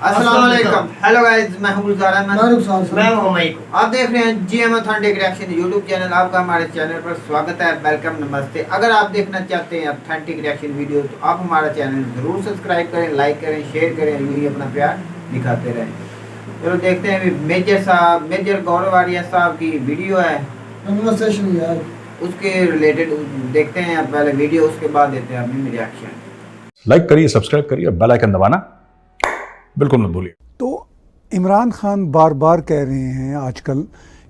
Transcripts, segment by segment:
अस्सलाम वालेकुम। Hello guys, मैं हूं गुलजार अहमद। मैं हूं मई। आप देख रहे हैं GM authentic reaction YouTube channel. आपका हमारे चैनल पर स्वागत है, वेलकम, नमस्ते। अगर आप देखना चाहते हैं ऑथेंटिक रिएक्शन वीडियो तो आप हमारा चैनल जरूर सब्सक्राइब करें, लाइक करें, शेयर करें, यूं ही अपना प्यार दिखाते रहें। चलो देखते हैं, मेजर गौरव आर्या साहब की वीडियो है, उसके रिलेटेड देखते हैं पहले वीडियो, उसके बाद देते हैं अपनी रिएक्शन। लाइक करिए, सब्सक्राइब करिए, बेल आइकन दबाना बिल्कुल मत भूलिए। तो इमरान खान बार बार कह रहे हैं आजकल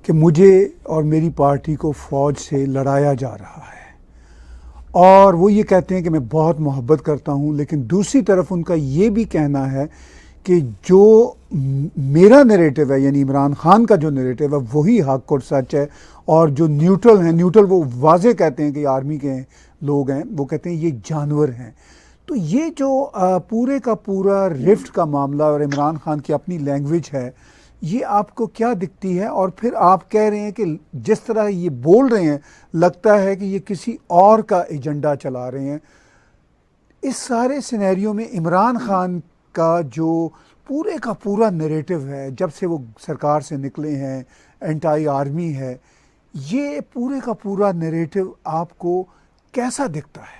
कि मुझे और मेरी पार्टी को फ़ौज से लड़ाया जा रहा है, और वो ये कहते हैं कि मैं बहुत मोहब्बत करता हूँ, लेकिन दूसरी तरफ उनका ये भी कहना है कि जो मेरा नैरेटिव है, यानी इमरान खान का जो नैरेटिव है वही हक और सच है, और जो न्यूट्रल हैं, न्यूट्रल वो वाजे कहते हैं कि आर्मी के लोग हैं, वो कहते हैं ये जानवर हैं। तो ये जो पूरे का पूरा रिफ्ट का मामला और इमरान खान की अपनी लैंग्वेज है, ये आपको क्या दिखती है? और फिर आप कह रहे हैं कि जिस तरह ये बोल रहे हैं लगता है कि ये किसी और का एजेंडा चला रहे हैं। इस सारे सिनेरियो में इमरान खान का जो पूरे का पूरा नैरेटिव है, जब से वो सरकार से निकले हैं, एंटी आर्मी है, ये पूरे का पूरा नैरेटिव आपको कैसा दिखता है?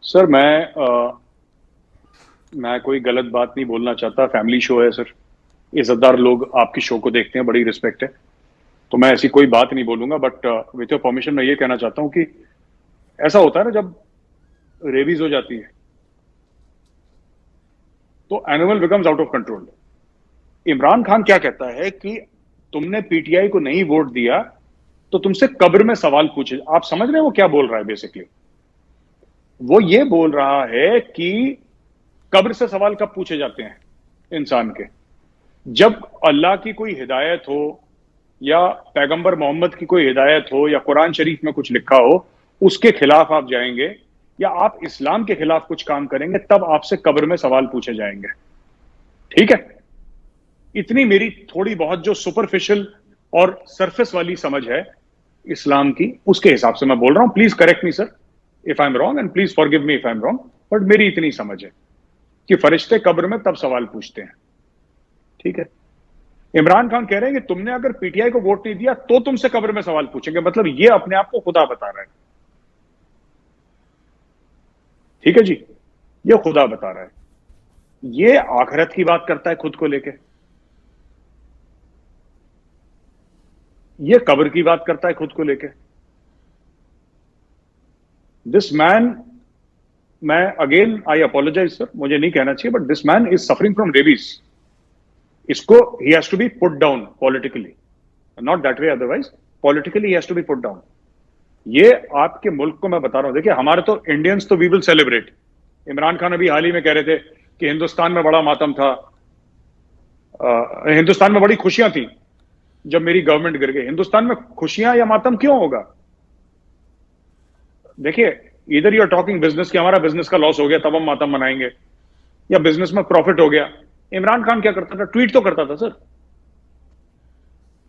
सर मैं कोई गलत बात नहीं बोलना चाहता। फैमिली शो है सर, इज्जतदार लोग आपकी शो को देखते हैं, बड़ी रिस्पेक्ट है, तो मैं ऐसी कोई बात नहीं बोलूंगा। बट विथ योर परमिशन मैं ये कहना चाहता हूं कि ऐसा होता है ना, जब रेबीज हो जाती है तो animal becomes out of control. Imran Khan क्या कहता है कि तुमने पीटीआई को नहीं वोट दिया तो तुमसे कब्र में सवाल पूछे। आप समझ रहे हैं वो क्या बोल रहा है? बेसिकली वो ये बोल रहा है कि कब्र से सवाल कब पूछे जाते हैं इंसान के? जब अल्लाह की कोई हिदायत हो, या पैगंबर मोहम्मद की कोई हिदायत हो, या कुरान शरीफ में कुछ लिखा हो, उसके खिलाफ आप जाएंगे, या आप इस्लाम के खिलाफ कुछ काम करेंगे, तब आपसे कब्र में सवाल पूछे जाएंगे। ठीक है, इतनी मेरी थोड़ी बहुत जो सुपरफिशियल और सरफेस वाली समझ है इस्लाम की, उसके हिसाब से मैं बोल रहा हूं। Please correct me sir if I am wrong, and please forgive me if I am wrong, but मेरी इतनी समझ है कि फरिश्ते कब्र में तब सवाल पूछते हैं। ठीक है, इमरान खान कह रहे हैं कि तुमने अगर पीटीआई को वोट नहीं दिया तो तुमसे कब्र में सवाल पूछेंगे। मतलब ये अपने आप को खुदा बता रहा है। ठीक है जी, ये खुदा बता रहा है, ये आखिरत की बात करता है खुद को लेके, ये कब्र की बात करता है खुद को लेके। दिस मैन, मैं अगेन आई अपोलोजाइज सर, मुझे नहीं कहना चाहिए, but this man is suffering from rabies. इसको ही has to be put down politically, not that way, otherwise politically ही has to be put down. ये आपके मुल्क को मैं बता रहा हूं, देखिए हमारे तो इंडियंस तो we will celebrate. Imran Khan अभी हाल ही में कह रहे थे कि हिंदुस्तान में बड़ा मातम था, हिंदुस्तान में बड़ी खुशियां थी जब मेरी गवर्नमेंट गिर गई। हिंदुस्तान में खुशियां या मातम क्यों होगा? देखिए, इधर यू आर टॉकिंग बिजनेस कि हमारा बिजनेस का लॉस हो गया तब हम मातम मनाएंगे, या बिजनेस में प्रॉफिट हो गया। इमरान खान क्या करता था? ट्वीट तो करता था सर।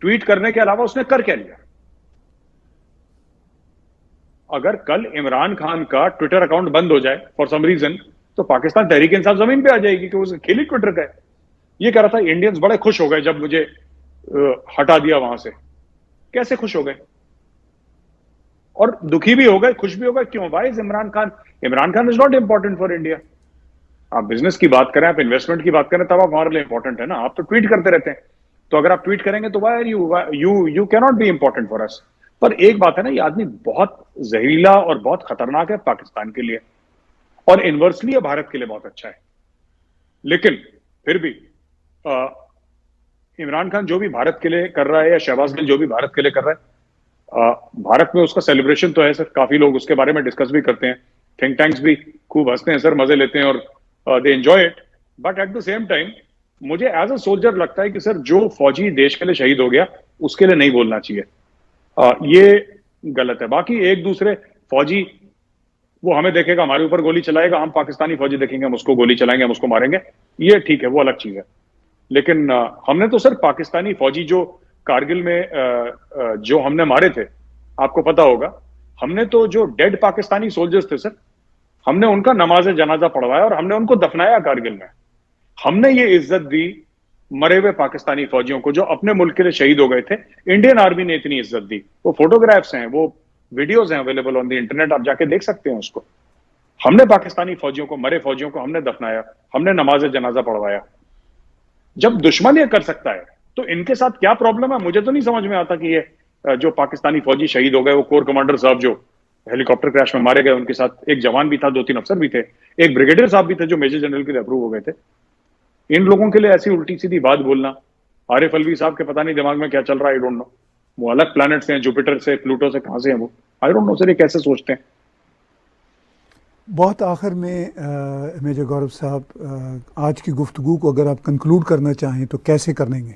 ट्वीट करने के अलावा उसने कर क्या लिया? अगर कल इमरान खान का ट्विटर अकाउंट बंद हो जाए फॉर सम रीजन, तो पाकिस्तान तहरीक इंसाफ जमीन पे आ जाएगी कि उसने खेली ट्विटर का है। ये कह रहा था इंडियंस बड़े खुश हो गए जब मुझे हटा दिया वहां से। कैसे खुश हो गए? और दुखी भी हो गए, खुश भी हो गए। क्यों? Why is Imran Khan is not important for India. आप बिजनेस की बात करें, आप इन्वेस्टमेंट की बात करें, तब आप हमारे लिए इंपॉर्टेंट है ना। आप तो ट्वीट करते रहते हैं, तो अगर आप ट्वीट करेंगे तो why are you can not be important for us. पर एक बात है ना, ये आदमी बहुत जहरीला और बहुत खतरनाक है पाकिस्तान के लिए, और इनवर्सली ये भारत के लिए बहुत अच्छा है। लेकिन फिर भी इमरान खान जो भी भारत के लिए कर रहा है, या शहबाज गिल जो भी भारत के लिए कर रहा है, भारत में उसका सेलिब्रेशन तो है सर। काफी लोग उसके बारे में डिस्कस भी करते हैं, थिंक टैंक्स भी खूब हंसते हैं सर, मजे लेते हैं, और they enjoy it. But at the same time मुझे एज अ सोल्जर लगता है कि सर जो फौजी देश के लिए शहीद हो गया उसके लिए नहीं बोलना चाहिए। ये गलत है। बाकी एक दूसरे फौजी, वो हमें देखेगा, हमारे ऊपर गोली चलाएगा, हम पाकिस्तानी फौजी देखेंगे, हम उसको गोली चलाएंगे, हम उसको मारेंगे, ये ठीक है, वो अलग चीज है। लेकिन हमने तो सर पाकिस्तानी फौजी जो कारगिल में जो हमने मारे थे, आपको पता होगा, हमने तो जो डेड पाकिस्तानी सोल्जर्स थे सर, हमने उनका नमाज जनाजा पढ़वाया और हमने उनको दफनाया कारगिल में। हमने ये इज्जत दी मरे हुए पाकिस्तानी फौजियों को जो अपने मुल्क के लिए शहीद हो गए थे। इंडियन आर्मी ने इतनी इज्जत दी, वो फोटोग्राफ्स हैं, वो वीडियोज हैं अवेलेबल ऑन द इंटरनेट, आप जाके देख सकते हैं उसको। हमने पाकिस्तानी फौजियों को, मरे फौजियों को हमने दफनाया, हमने नमाज जनाजा पढ़वाया। जब दुश्मन ये कर सकता है तो इनके साथ क्या प्रॉब्लम है? मुझे तो नहीं समझ में आता कि ये जो पाकिस्तानी फौजी शहीद हो गए, वो कोर कमांडर साहब जो हेलीकॉप्टर क्रैश में मारे गए, उनके साथ एक जवान भी था, 2-3 अफसर भी थे, एक ब्रिगेडियर साहब भी थे जो मेजर जनरल के लिए अप्रूव हो गए थे। इन लोगों के लिए ऐसी उल्टी सीधी बात बोलना, आरिफ अलवी साहब के पता नहीं दिमाग में क्या चल रहा है, आई डोंट नो। वो अलग प्लैनेट से हैं, जुपिटर से, प्लूटो से, कहां से हैं वो, आई डोंट नो सर, ये कैसे सोचते हैं। बहुत आखिर में मेजर गौरव साहब, आज की गुफ्तगू को अगर आप कंक्लूड करना चाहें तो कैसे करेंगे?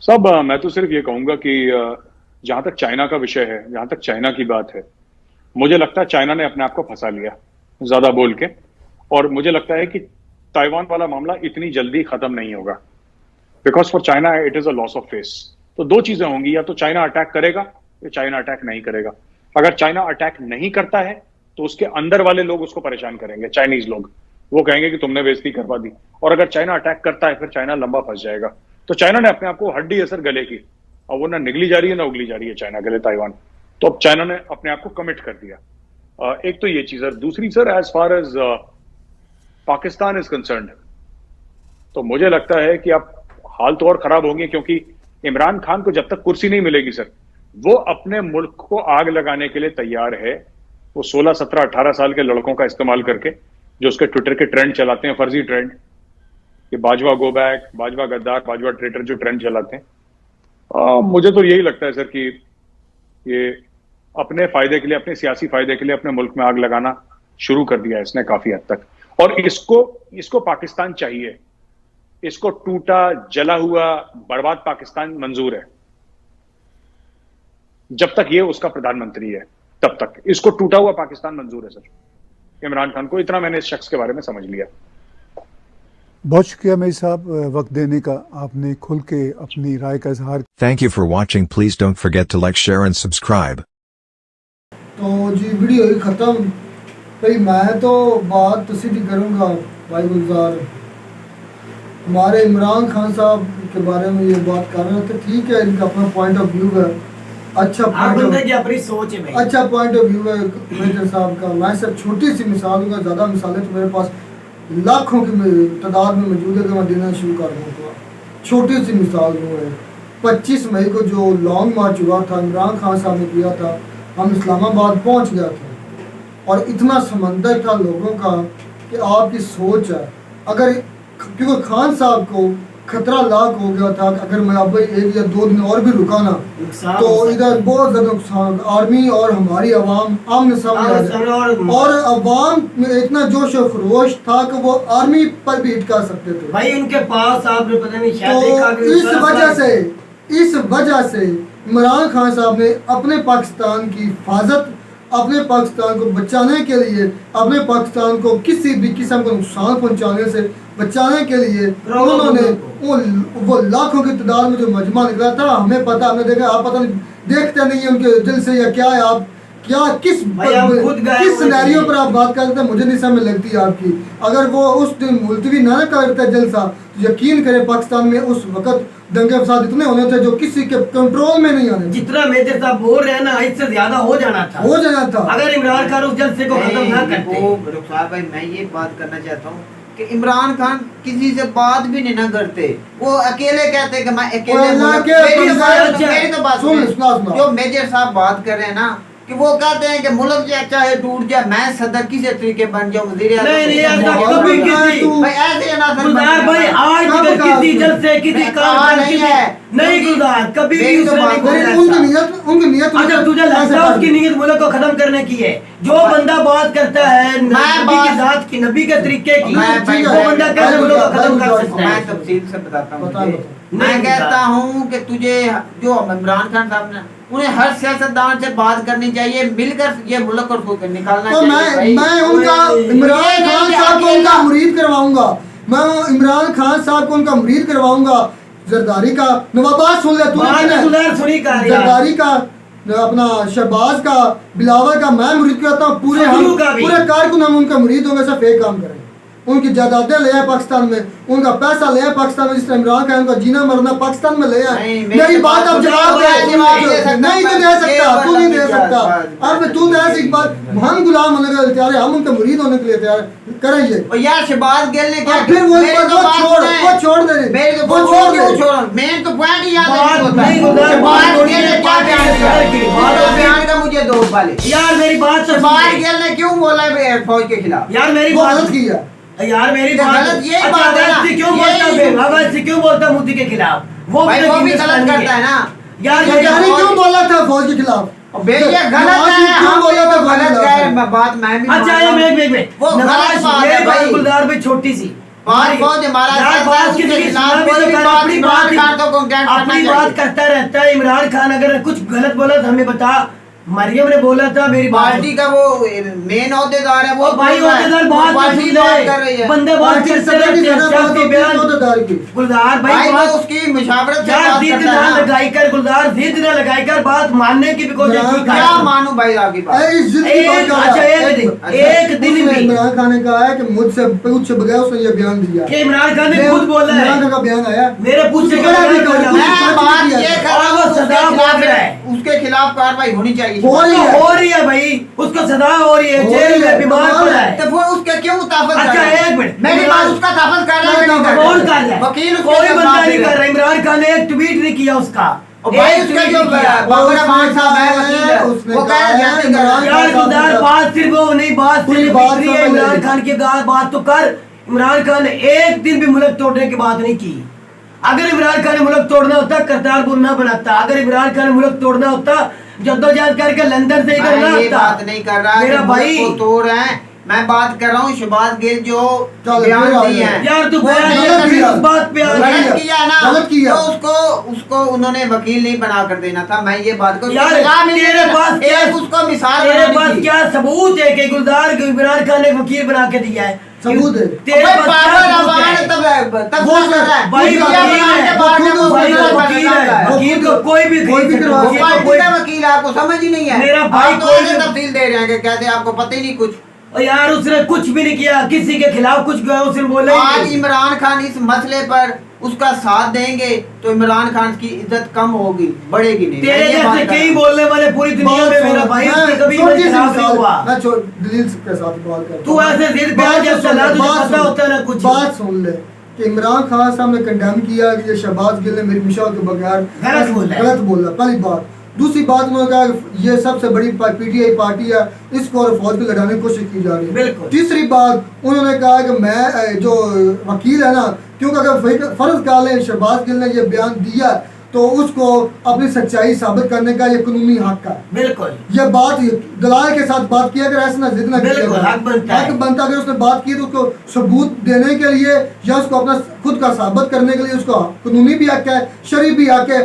सब मैं तो सिर्फ ये कहूंगा कि जहां तक चाइना का विषय है, जहां तक चाइना की बात है, मुझे लगता है चाइना ने अपने आप को फंसा लिया ज्यादा बोल के, और मुझे लगता है कि ताइवान वाला मामला इतनी जल्दी खत्म नहीं होगा, because for China it is a loss of face. तो दो चीजें होंगी, या तो चाइना अटैक करेगा या चाइना अटैक नहीं करेगा। अगर चाइना अटैक नहीं करता है तो उसके अंदर वाले लोग उसको परेशान करेंगे, चाइनीज लोग, वो कहेंगे कि तुमने बेइज्जती करवा दी। और अगर चाइना अटैक करता है फिर चाइना लंबा फंस जाएगा। तो चाइना ने अपने आप को हड्डी असर गले की, और वो ना निगली जा रही है ना उगली जा रही है चाइना के लिए ताइवान। तो अब चाइना ने अपने आप को कमिट कर दिया। एक तो ये चीज है। दूसरी sir, as far as Pakistan is concerned, तो मुझे लगता है कि अब हाल तो और खराब होंगे, क्योंकि इमरान खान को जब तक कुर्सी नहीं मिलेगी सर, वो अपने मुल्क को आग लगाने के लिए तैयार है। वो 16, 17, 18 साल के लड़कों का इस्तेमाल करके, जो उसके ट्विटर के ट्रेंड चलाते हैं, फर्जी ट्रेंड, कि बाजवा गो बैक, बाजवा गद्दार, बाजवा ट्रेटर, जो ट्रेंड चलाते हैं, मुझे तो यही लगता है सर कि ये अपने फायदे के लिए, अपने सियासी फायदे के लिए अपने मुल्क में आग लगाना शुरू कर दिया है इसने काफी हद तक। और इसको पाकिस्तान चाहिए, इसको टूटा जला हुआ बर्बाद पाकिस्तान मंजूर है। जब तक ये उसका प्रधानमंत्री है तब तक इसको टूटा हुआ पाकिस्तान मंजूर है सर, इमरान खान को। इतना मैंने इस शख्स के बारे में समझ लिया। बहुत शुक्रिया मेरी साहब वक्त देने का, आपने खुल के अपनी राय का इजहार। Thank you for watching. Please don't forget to like, share and subscribe. तो जी वीडियो ही ख़त्म। भाई मैं तो बात तो सीधी करूँगा भाई गुलजार, हमारे इमरान खान साहब के बारे में ये बात कर रहे थे, ठीक है, इनका अपना पॉइंट ऑफ व्यू है, अच्छा अपनी सोच है, अच्छा पॉइंट ऑफ व्यू है मेजर साहब का। मैं सिर्फ छोटी सी मिसाल दूंगा, ज़्यादा मिसालें तो मेरे पास लाखों की तादाद में मौजूद है कि मैं देना शुरू कर दूँगा। छोटी सी मिसाल दूँगा, 25 मई को जो लॉन्ग मार्च हुआ था, इमरान खान साहब ने किया था, हम इस्लामाबाद पहुँच गया था, और इतना समंदर था लोगों का कि आपकी सोच है। अगर क्योंकि खान साहब को खतरा लाख हो गया था, अगर मैं अब 1 या 2 दिन और भी रुका ना तो इधर बहुत ज़्यादा नुकसान, आर्मी और हमारी आवाम आमने सामने, और आवाम में इतना जोश और खरोश था कि वो आर्मी पर भी हिट कर सकते थे भाई उनके पास। आपने पता नहीं शायद तो देखा कि इस वजह से इमरान खान साहब ने अपने पाकिस्तान की हिफाजत, अपने पाकिस्तान को बचाने के लिए, अपने पाकिस्तान को किसी भी किस्म का नुकसान पहुंचाने से बचाने के लिए उन्होंने वो लाखों की तादाद में जो मजमा निकला था, हमें पता, हमने देखा, आप पता नहीं देखते नहीं है उनके दिल से या क्या है, आप क्या किस सिनेरियो पर आप बात करते हैं मुझे नहीं समझ लगती आपकी। अगर वो उस दिन मुलतवी ना करते जलसा, तो यकीन करें पाकिस्तान में उस वक्त दंगे फसाद इतने होने थे जो किसी के कंट्रोल में नहीं आने। जितना मेजर साहब बोल रहे हैं ना, इससे ज्यादा हो जाना था अगर इमरान खान उस जलसे को खत्म ना करते। रुखसार भाई, मैं ये बात करना चाहता हूँ कि इमरान खान किसी से बात भी नहीं ना करते, वो अकेले कहते हैं कि मैं अकेले। मेरी तो बात सुन, जो मेजर साहब बात कर रहे हैं ना कि वो कहते हैं कि मुल्क चाहे टूट जाए, मैं सदर किसी तरीके बन जाऊं, वज़ीर आज़म कभी किसी भाई ऐसे ना भाई आज तक किसी जलसे किसी कार नहीं गुजार कभी भी उनकी नीयत अच्छा तुझे लगता है उसकी नीयत मुल्क को खत्म करने की है? जो बंदा बात करता है नबी की जात की, नबी के तरीके की, वो बंदा कैसे मुल्क को खत्म कर सकता है? मैं तफसील से बताता हूँ। मैं कहता हूँ कि तुझे जो इमरान खान साहब ने, उन्हें हर सियासतदान से बात करनी चाहिए, मिलकर ये मुल्क को निकालना तो चाहिए। मैं उनका इमरान खान साहब को उनका मुरीद करवाऊंगा, मैं इमरान खान साहब को उनका मुरीद करवाऊंगा। जरदारी का नवाबाज सुन ले तू, जरदारी का, अपना शहबाज का, बिलावल का मैं मुरीद करता हूँ, पूरे कारकुन हम उनका मुरीद होंगे, सब फेक काम करेंगे। उनकी जायदादें ले आए पाकिस्तान में, उनका पैसा ले आए पाकिस्तान में, जिस तरह इमरान खान का जीना मरना पाकिस्तान में ले आए। मेरी बात अब जवाब दे। नहीं तो दे सकता, तू नहीं दे सकता। अब तू तो ऐसी बात, हम गुलाम होने के लिए तैयार है, हम उनके मुरीद होने के लिए तैयार करेंगे। और यार शहबाज गिल ने क्या फिर वो छोड़ दे, मेरे तो वो छोड़ मेन तो पॉइंट याद नहीं होता। शहबाज गिल ने क्या बयान का मुझे दो वाले यार मेरी बात सुन। शहबाज गिल ने क्यों बोला है फौज के खिलाफ? यार मेरी वो बात गलत किया यार मेरी बात गलत यही बात है ना, क्यों बोलता है अवैध से क्यों बोलता मोदी के खिलाफ? वो भाई वो भी गलत करता है ना यार। क्यों बोला था फौज के खिलाफ? भैया गलत है, हम बोला तो गलत है बात मैं भी। अच्छा ये मैं वो गलत बात है भाई। गुलजार भाई छोटी सी फौज हमारा अपनी बात करता रहता है। इमरान खान अगर कुछ गलत बोला तो हमें बता। मरियम ने बोला था मेरी पार्टी का वो मेन औहदेदार है, वो भाई औहदेदार बहुत कर रही है, बंदे बहुत गुलजार भाई वो उसकी मुशावरत लगाई कर गुलजार जिद न लगाई कर बात मानने की भी कोशिश की। क्या मानू भाई आपकी बात? एक दिन इमरान खान ने कहा है कि मुझसे पूछे बगैर उसने ये बयान दिया कि इमरान खान ने खुद बोला है। इमरान खान का बयान आया मेरे पूछे उसके खिलाफ कार्रवाई होनी चाहिए। हो रही है भाई, उसको सजा हो रही है, जेल में बीमार पड़ा है। तो वो उसके क्यों ताफत? अच्छा एक मिनट, मेरी बात उसका ताफत कर रहा है, कौन कर रहा है? वकील कोई बंदा नहीं कर रहा। इमरान खान ने एक ट्वीट नहीं किया उसका। भाई उसका जो बाबरा मान साहब है वकील है, वो कह रहा है यार गुलजार बात सिर्फ वो नहीं, बात सिर्फ है इमरान खान की बात तो कर। इमरान खान ने एक दिन भी मुल्क तोड़ने की बात नहीं की। अगर इमरान खान ने मुल्क तोड़ना होता करतारपुर ना बनाता। अगर इमरान खान ने मुल्क तोड़ना होता जद्दोजहद करके लंदन से इधर ना आता। बात नहीं कर रहा मेरा भाई को तोड़ रहे हैं, मैं बात कर रहा हूँ शहबाज गिल जो बयान दिए हैं यार तू बात पे गलत किया ना, गलत किया तो उसको उन्होंने वकील नहीं बना कर देना था। मैं ये बात को यार तेरे पास एक उसको मिसाल तेरे पास क्या सबूत है कि गुलजार इमरान खान ने वकील बना के दिया है? सबूत है तेरे पास वकील को कोई भी वकील आपको समझ ही नहीं है। मेरा भाई कोई तफसील दे रहे हैं कि कैसे आपको पता ही नहीं कुछ। यार उसने कुछ भी नहीं किया, किसी के खिलाफ कुछ उसने बोला। आज इमरान खान इस मसले पर उसका साथ देंगे तो इमरान खान की इज्जत कम होगी, बढ़ेगी नहीं। तेरे जैसे कई बोलने वाले पूरी दुनिया में मेरा भाई उसके कभी खिलाफ नहीं हुआ। मैं दलील के साथ बात करता हूं। तू ऐसे जिद पे आ जैसे ना तुझे पता होता ना कुछ। बात सुन ले कि इमरान खान साहब ने कंडेम किया कि ये शहबाज गिल ने मेरी मिशा के बगैर गलत बोला, पहली बात। दूसरी बात उन्होंने कहा ये सबसे बड़ी पीटीआई पार्टी है, इसको और फौज को लड़ाने की कोशिश की जा रही है। तीसरी बात उन्होंने कहा कि मैं जो वकील है ना, क्योंकि अगर फर्ज कर लें शहबाज गिल ने ये बयान दिया तो उसको अपनी सच्चाई साबित करने का ये कानूनी हक है। बिल्कुल ये बात दलाल के साथ बात किया, अगर ऐसा ना जिद ना हक बनता अगर उसने बात की तो उसको सबूत देने के लिए या उसको अपना खुद का साबित करने के लिए उसको कानूनी भी हक है, शरई भी हक है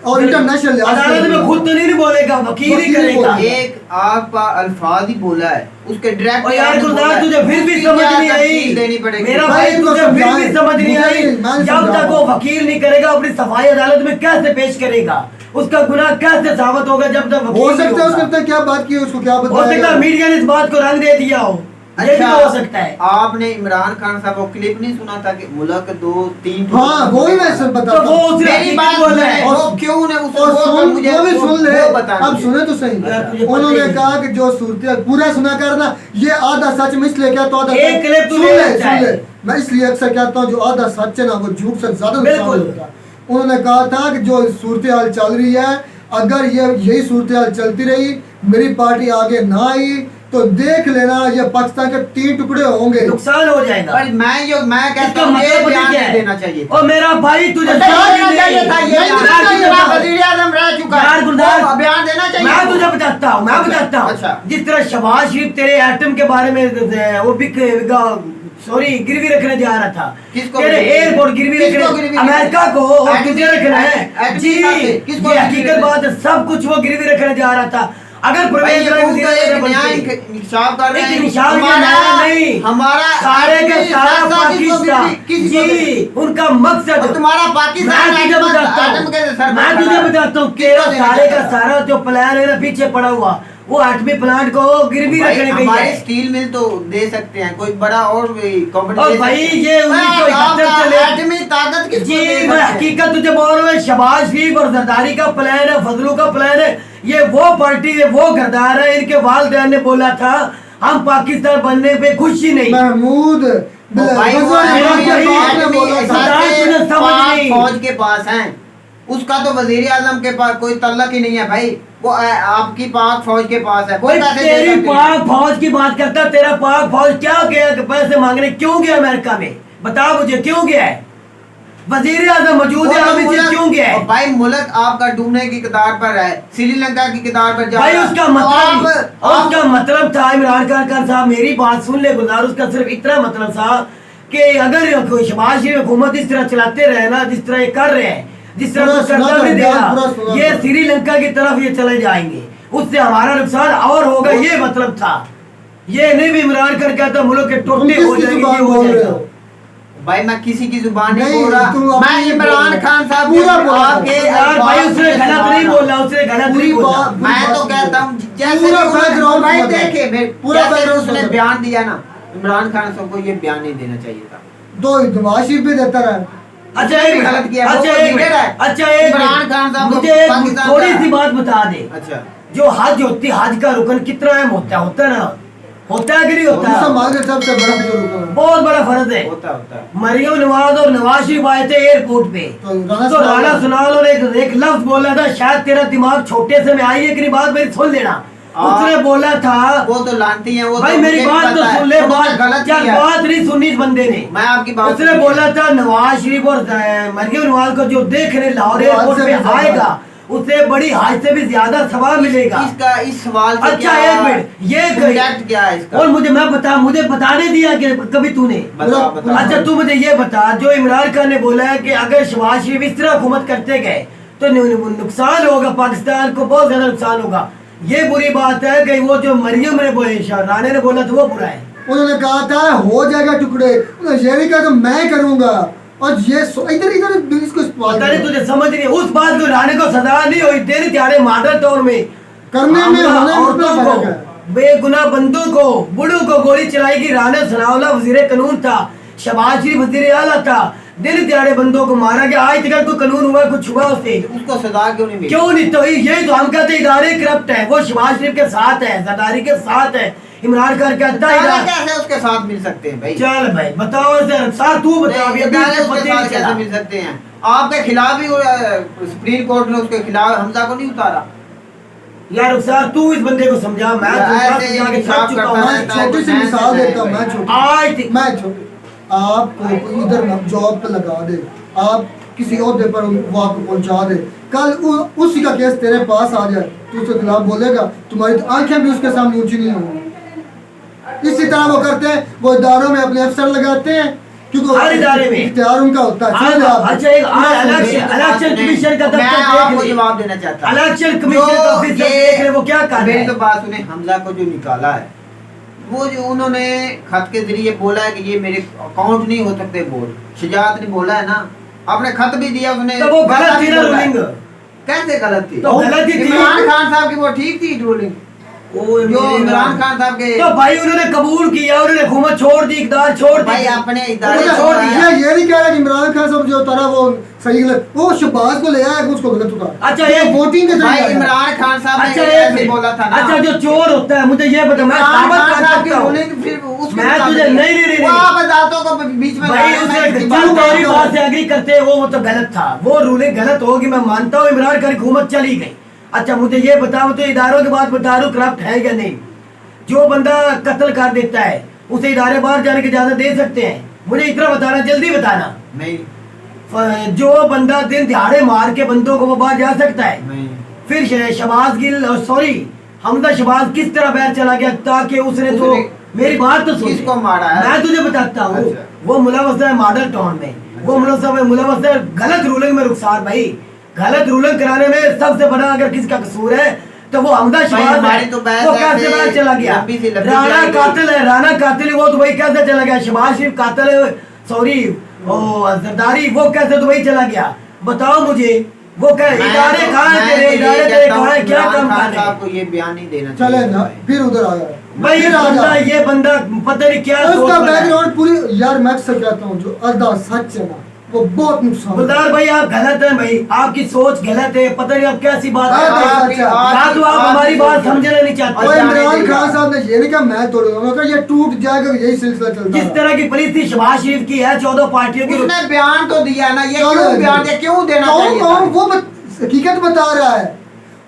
और इंटरनेशनल अदालत में खुद तो नहीं बोलेगा, वकील ही करेगा। एक आपका अल्फाज ही बोला है उसके डायरेक्ट। यार गुलजार तुझे फिर भी समझ नहीं आई, देनी पड़ेगी मेरा भाई तुझे फिर भी समझ नहीं आई। जब तक वो वकील नहीं करेगा अपनी सफाई अदालत में कैसे पेश करेगा, उसका गुनाह कैसे साबित होगा जब तक वकील हो सकता है। उसने क्या बात की उसको क्या हो सकता है मीडिया ने इस बात को रंग दे दिया हो। अच्छा, ये भी तो हो सकता है। आपने इमरान खान साहब वो क्लिप नहीं सुना था कि मुल्क 2-3 हाँ वो ही मैं सब बता तो वो मेरी बात बोल रहे हैं वो क्यों ने मुझे भी सुन ले। अब सुने तो सही, उन्होंने कहा कि जो सूरत पूरा सुना करना ये आधा सच में इसलिए क्या तो एक क्लिप सुन ले। मैं इसलिए अक्सर कहता हूँ जो आधा सच है ना वो झूठ से ज्यादा नुकसान होता है। उन्होंने कहा था कि जो सूरत हाल चल रही है, अगर ये यही सूरत हाल चलती रही, मेरी पार्टी आगे ना आई तो देख लेना ये पाकिस्तान के 3 टुकड़े होंगे, नुकसान हो जाएगा। पर मैं कहता हूं ये बयान नहीं देना चाहिए। और मेरा भाई तुझे चाहिए था, ये वज़ीर-ए-आज़म रह चुका है, बयान देना चाहिए। मैं तुझे बताता हूँ अच्छा। जिस तरह शहबाज शरीफ तेरे एटम के बारे में वो गिरवी रखने जा रहा था, तेरे एयरपोर्ट गिरवी रखने अमेरिका को और तुझे रखना है जी, ये हकीकत बात है। सब कुछ वो गिरवी रखने जा रहा था। अगर प्रवेश हमारा सारे के सारा पाकिस्तान जी उनका मकसद तुम्हारा पाकिस्तान मैं तुझे बताता हूँ तेरा सारे का सारा जो प्लान है ना पीछे पड़ा हुआ वो एटमी प्लांट को गिरवी भाई, रखने गई हमारी है। स्टील मिल तो दे सकते हैं, कोई बड़ा और कंपनी और भाई ये 1971 से ले एटमी ताकत किसको दे जी, सकते मैं हैं? हकीकत तुझे बोल रहा हूँ, शहबाज शरीफ और जरदारी का प्लान है, फजलू का प्लान है। ये वो पार्टी है, वो गद्दार है। इनके वालिदैन ने बोला था हम पाकिस्तान बनने पे खुश ही नहीं। महमूद भाई वो नहीं। फौज के पास हैं, उसका तो वजीर आजम के पास कोई तल्लक ही नहीं है भाई। वो आपकी पाक फौज के पास है, कोई पैसे दे तेरी सकते हैं। पाक फौज की बात करता, तेरा पाक फौज क्या गया कि पैसे मांगने? क्यों गया अमेरिका में? बता मुझे क्यों गया है? वजीर आजम मौजूद है, अभी से क्यों गया है? भाई मुल्क आपका डूबने की कतार पर है, श्रीलंका की कतार पर जा भाई रहा है। उसका तो मतलब उसका मतलब था, इमरान खान साहब मेरी बात सुन ले गुलजार, उसका सिर्फ इतना मतलब था कि अगर कोई शहबाज शरीफ हुकूमत इस तरह चलाते रहे ना, जिस तरह ये कर रहे हैं, जिस तरह पूरा तो करता सुना भी था, देगा, पूरा सुना ये था। श्रीलंका की तरफ ये चले जाएंगे, उससे हमारा नुकसान और होगा, ये मतलब था। ये नहीं भी इमरान खान कहता मुल्क के टोटे हो किसकी जाएंगे, जुबान ये हो बोल रहे जाएगा। हो? भाई मैं किसी की जुबान नहीं नहीं, बोल रहा, तुम मैं अपनी इमरान बोल खान साहब पूरा के बोला। आपके यार भाई अल्फाज उसने से गलत सुना नहीं रहा। बोला, उसने गलत पूरी नहीं बोला। बात- मैं तो कहता हूँ जैसे पूरा भी उन्होंने- background भाई सुना था। देखे पूरा जैसे background उसने सुना था। बयान दिया ना, इमरान खान साहब को ये बयान नहीं देना चाहिए था। तो नवाज शरीफ भी देता रहा। अच्छा उसने एक भी गलत किया, वो अच्छा तो एक लीडर है। अच्छा एक इमरान खान साहब को मुझे एक पाकिस्तान थोड़ी का- सी बात बता दे। अच्छा जो हज होती, हज का रुकन कितना अहम होता है ना, होता है कि नहीं होता? मांगे सबसे बड़ा बुजुर्ग है। बहुत बड़ा फर्ज है। होता मरियम नवाज और नवाज शरीफ आए थे एयरपोर्ट पे, तो राणा तो राणा सनाउल्लाह- सुनाल और एक लफ्ज बोला था, शायद तेरा दिमाग छोटे से में आई है कि नहीं, बात मेरी सुन लेना। उसने बोला था, वो तो लानती है, वो भाई तो मेरी मुझे बात तो पता है, सुन ले, उन्होंने बात गलत क्या किया। बात नहीं सुनी इस बंदे ने। मैं आपकी बात उसने सुनी है। बोला था नवाज शरीफ और मरियम नवाज को जो देखने लाहौर वो एयरपोर्ट हद से पे भी ज्यादा आएगा, उसे बड़ी हज से भी ज्यादा सवाब मिलेगा। इसका इस सवाल से अच्छा एक मिनट, ये Contact क्या है इसका? और मुझे बताने दिया कि कभी तूने। बताओ बताओ। अच्छा तू मुझे ये बता, जो इमरान खान ने बोला है कि अगर शहबाज शरीफ इस तरह हुकूमत करते गए तो नुकसान होगा, पाकिस्तान को बहुत ज्यादा नुकसान होगा। ये बुरी बात है कि वो जो मरियम ने राणे ने बोला था वो बुरा है। उन्होंने कहा था हो जाएगा टुकड़े, उन्होंने ये भी कहा तो मैं करूंगा। और ये इधर इधर इसको इस्तेमाल पता नहीं करो। तुझे समझ नहीं, उस बात को राणे को सजा नहीं हुई, दिन तिहाड़े मॉडल टाउन में करने में हमला होने में औरतों कितना को, फर्क है? बेगुनाह बंदों को, बूढ़ों को गोली चलाई की। राणा सनाउल्लाह वजीर कानून था, शहबाज शरीफ वजीर आला था, दिन तिहाड़े बंदों को मारा गया। आज तक कोई कानून हुआ, कुछ हुआ उससे? उसको सजा क्यों नहीं मिली? क्यों नहीं? तो ये तो हम कहते हैं इदारे करप्ट है, वो शहबाज शरीफ के साथ है, जरदारी के साथ है, इमरान खान कहता है इदारे इदारा- कैसे उसके साथ मिल सकते हैं भाई? चल भाई बताओ सर, तू बता अभी अभी इदारे तो उसके पता ही साथ नहीं कैसे चला। मिल सकते हैं? आपके खिलाफ ही सुप्रीम कोर्ट ने उसके खिलाफ हमजा को नहीं उतारा। यार रुखसार तू इस बंदे को समझा, मैं यार, तुझे ऐसे समझा के इंसाफ थक चुका करता हूं। है। मैं छोटी सी मिसाल देता हूँ। मैं छोटी आज तक- मैं छोटी आपको कोई इधर जॉब पे लगा दे, आप किसी ओहदे पर वो आपको पहुंचा दे, कल उसी का केस तेरे पास आ जाए तो उसके खिलाफ बोलेगा, तुम्हारी तो आंखें भी उसके सामने ऊंची नहीं होंगी। इसी तरह वो करते हैं, वो इदारों में अपने अफसर लगाते हैं क्योंकि हर इदारे में इख्तियार उनका होता है। हाँ, चलिए आप- अच्छा एक इलेक्शन कमीशन का मैं दफ्तर आपको देख जवाब देना चाहता हूं। इलेक्शन कमीशन जो का ऑफिसर ये- देख रहे वो क्या कर रहे मेरी तो हैं? बात सुने, हमजा को जो निकाला है, वो जो उन्होंने खत के जरिए बोला है कि ये मेरे अकाउंट नहीं हो सकते वोट, शुजात ने बोला है ना, आपने खत भी दिया उसने। तो वो गलत थी ना बोला है। रूलिंग? कैसे गलत थी? तो गलत ही थी। इमरान खान साहब की वो ठीक थी रूलिंग, जो इमरान खान साहब के तो भाई उन्होंने कबूल किया, उन्होंने हुकूमत छोड़ दी, इकदार छोड़ दी। भाई अपने वो इदारे तो छोड़ दिया। ये नहीं कह रहा कि इमरान खान साहब जो उतारा वो सही गलत, वो शहबाज को ले आया उसको गलत उतारा। अच्छा, ये वोटिंग के भाई जरिए इमरान खान साहब अच्छा ने एक ऐसे बोला था मिनट, ना। अच्छा जो चोर होता है मुझे ये बता, मैं इमरान साबित खान कर साहब की सकता हूँ। रूलिंग फिर उसके मैं मुताबिक तुझे है। नहीं वो आप अदालतों को बीच में भाई ला रहे हैं, उसने मैं इसकी जो बात मेरी करता बात हूँ। से एग्री करते हैं वो तो गलत था, वो रूलिंग गलत होगी, मैं मानता हूँ। इमरान खान की हुकूमत चली गई। अच्छा मुझे ये बताओ, तो इदारों की बात बता रहा हूँ, करप्ट है या नहीं? जो बंदा कत्ल कर देता है उसे इदारे बाहर जाने की इजाजत दे सकते हैं? मुझे इतना बताना, जल्दी बताना। नहीं जो बंदा दिन दिहाड़े मार के बंदों को वो बाहर जा सकता है? नहीं फिर शहबाज गिल सॉरी हमजा शहबाज किस तरह बाहर चला गया? ताकि उसने तो मेरी बात तो सुन, किसको मारा है? मैं तुझे बताता हूँ। अच्छा। वो मुलवस है मॉडल टाउन में, वो मुलवस है गलत रूलिंग में। रुखसार भाई गलत रूलिंग कराने में सबसे बड़ा अगर किसका कसूर है तो वो हमजा शहबाज हमारी है। तो बहस वो ऐसे कैसे बाहर चला गया? लंबी सी लंबी राणा जाएगी। कातिल है, राणा कातिल है, वो दुबई कैसे चला गया? शहबाज शरीफ कातिल है, सॉरी जरदारी, वो कैसे दुबई चला गया? बताओ मुझे। वो कह इदारे कहाँ है तेरे, इदारे तेरे कहाँ है, क्या काम कर रहे हैं? आपको ये बयान नहीं देना चले चाहिए ना, फिर उधर आ गया भाई ये फिर आ बंदा, गया। ये बंदा पता नहीं क्या सोच उसका रहा है। बैकग्राउंड पूरी, यार मैं अक्सर कहता हूँ जो आधा सच है ना वो बहुत नुकसान गुलजार भाई आप गलत हैं भाई, आपकी सोच गलत है, पता नहीं आप कैसी बात हाँ, कर रहे हैं। अच्छा, या तो आप हमारी बात समझना नहीं चाहते। और इमरान खान साहब ने ये नहीं कहा मैं तोड़ूंगा, मैं कहा ये टूट जाएगा, यही सिलसिला चलता किस रहा। तरह की पुलिस थी शहबाज शरीफ की है, 14 पार्टियों की। उसने बयान तो दिया ना, ये क्या क्यों है? बयान दिया, क्यों देना कौन चाहिए कौन था? वो हकीकत बता रहा है,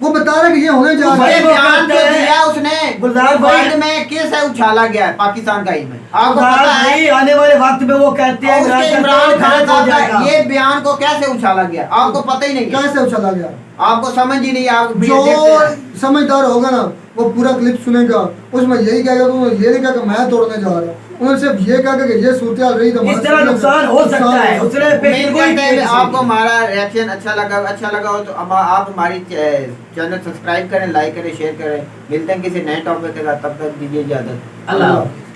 वो बता रहा है कि ये होने जा रहा ये है। वो बयान कहते जो हैं- दिया उसने, गुलजार भाई- वर्ल्ड में कैसे उछाला गया है पाकिस्तान का इमेज, आपको गुलजार पता है? भाई आने वाले वक्त में वो कहते हैं और उसके इमरान इमरान खान गलत हो साहब जाएगा। का ये बयान को कैसे उछाला गया, आपको पता ही नहीं है, कैसे उछाला गया? आपको समझ ही नहीं है, आप जो देखते हैं। समझदार होगा ना वो पूरा क्लिप सुनेगा, उसमें यही कहेगा कि उन्होंने ये नहीं कहा कि मैं तोड़ने जा रहा हूँ, उन्होंने सिर्फ ये कहा कि ये सूरत हाल रही तो इस तरह नुकसान हो सकता है, उसने उम्मीद करते हैं कि पेश आपको हमारा रिएक्शन अच्छा लगा हो तो आप हमारी चैनल सब्सक्राइब करें, लाइक करें, शेयर करें। मिलते हैं किसी नए टॉपिक के साथ, तब तक दीजिए इजाजत। अल्लाह हाफ़िज़।